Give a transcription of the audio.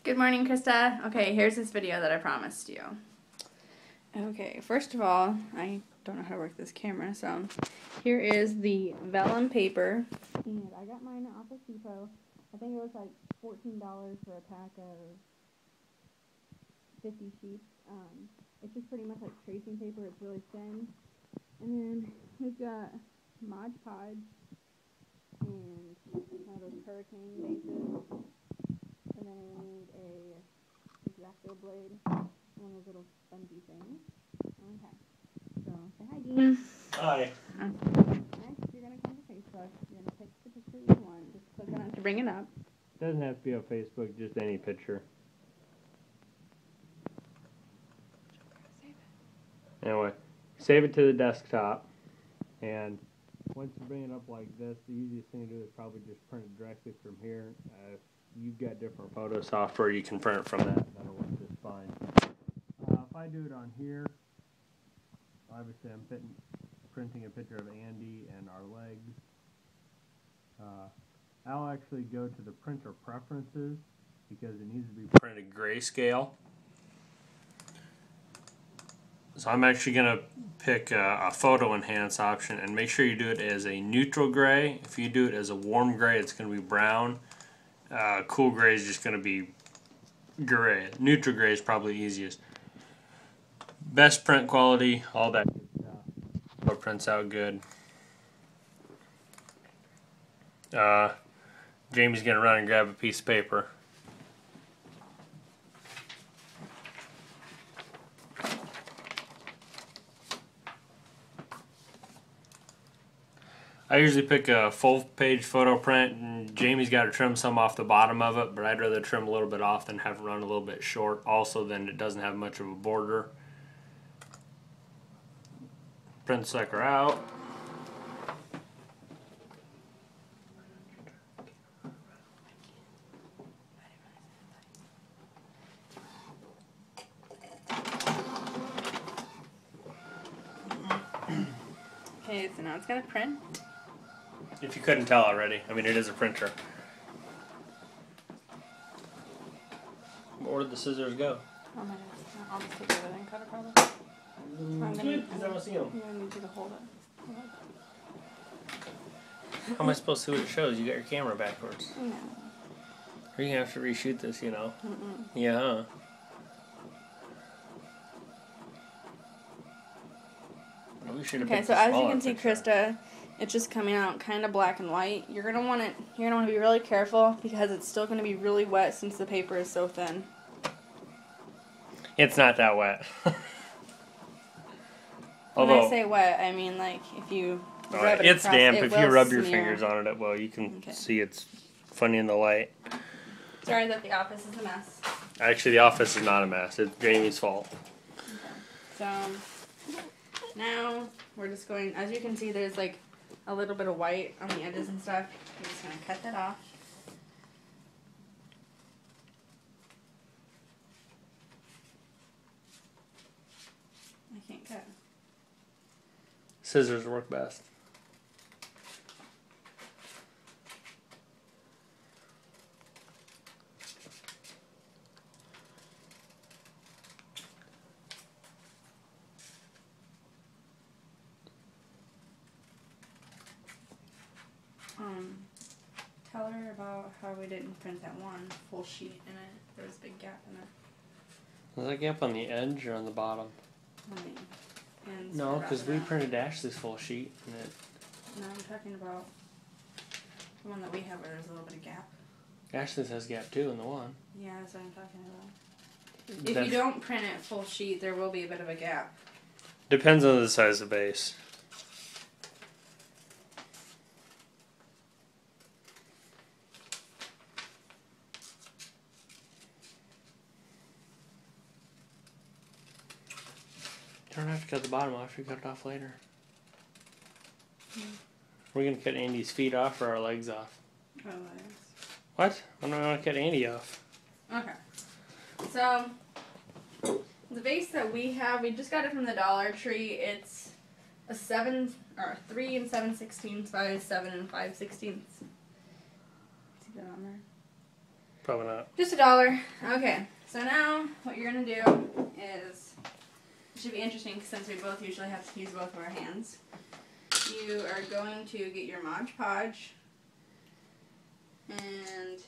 Good morning, Krista. Okay, here's this video that I promised you. Okay, first of all, I don't know how to work this camera, so here is the vellum paper. And I got mine at Office Depot. I think it was like $14 for a pack of 50 sheets. It's just pretty much like tracing paper. It's really thin. And then we've got Mod Podge and one of those hurricane bases. And then we need a X-Acto blade, one of those little spongy things. Okay. So say hi, Dean. Hi. Next, you're gonna come to Facebook. You're gonna pick the picture you want. Just click on it to bring it up. Doesn't have to be on Facebook, just any picture. Anyway, save it to the desktop, and once you bring it up like this, the easiest thing to do is probably just print it directly from here. If you've got different photo software, you can print it from that. That'll work just fine. If I do it on here, obviously I'm printing a picture of Andy and our legs. I'll actually go to the printer preferences because it needs to be printed grayscale. So I'm actually going to pick a photo enhance option and make sure you do it as a neutral gray. If you do it as a warm gray, it's going to be brown. Cool gray is just going to be gray. Neutral gray is probably easiest. Best print quality, all that good stuff. So it prints out good. Jamie's going to run and grab a piece of paper. I usually pick a full-page photo print, and Jamie's got to trim some off the bottom of it, but I'd rather trim a little bit off than have it run a little bit short. Also, then it doesn't have much of a border. Print the sucker out. Okay, so now it's gonna print. If you couldn't tell already, I mean, it is a printer. Where did the scissors go? Oh my gosh, I'll just take it and cut it probably. Good, because I don't see them. I'm gonna need you to hold it. How am I supposed to see what it shows? You got your camera backwards. No. Or you have to reshoot this, you know. Mm-mm. Yeah, huh? Okay, so as you can see, Krista, it's just coming out kind of black and white. You're gonna want to be really careful because it's still gonna be really wet since the paper is so thin. It's not that wet. When I say wet, I mean like if you rub it it's across, damp. If you rub your smear. fingers on it, well, you can see it's funny in the light. Sorry that the office is a mess. Actually, the office is not a mess. It's Jamie's fault. Okay. So now we're just going, as you can see, there's like a little bit of white on the edges and stuff. I'm just going to cut that off. I can't cut. Scissors work best. Tell her about how we didn't print that one full sheet in it. There was a big gap in it. Was that gap on the edge or on the bottom? On the ends. No, because we printed Ashley's full sheet. And it... No, I'm talking about the one that we have where there's a little bit of gap. Ashley's has gap too in the one. Yeah, that's what I'm talking about. If you don't print it full sheet, there will be a bit of a gap. Depends on the size of the base. You don't have to cut the bottom off, you cut it off later. We're going to cut Andy's feet off or our legs off? Oh, legs. What? I'm not going to cut Andy off. Okay. So, the vase that we have, we just got it from the Dollar Tree. It's a 3 7/16 by 7 5/16. See that on there? Probably not. Just $1. Okay, so now what you're gonna do is, it should be interesting since we both usually have to use both of our hands. You are going to get your Mod Podge and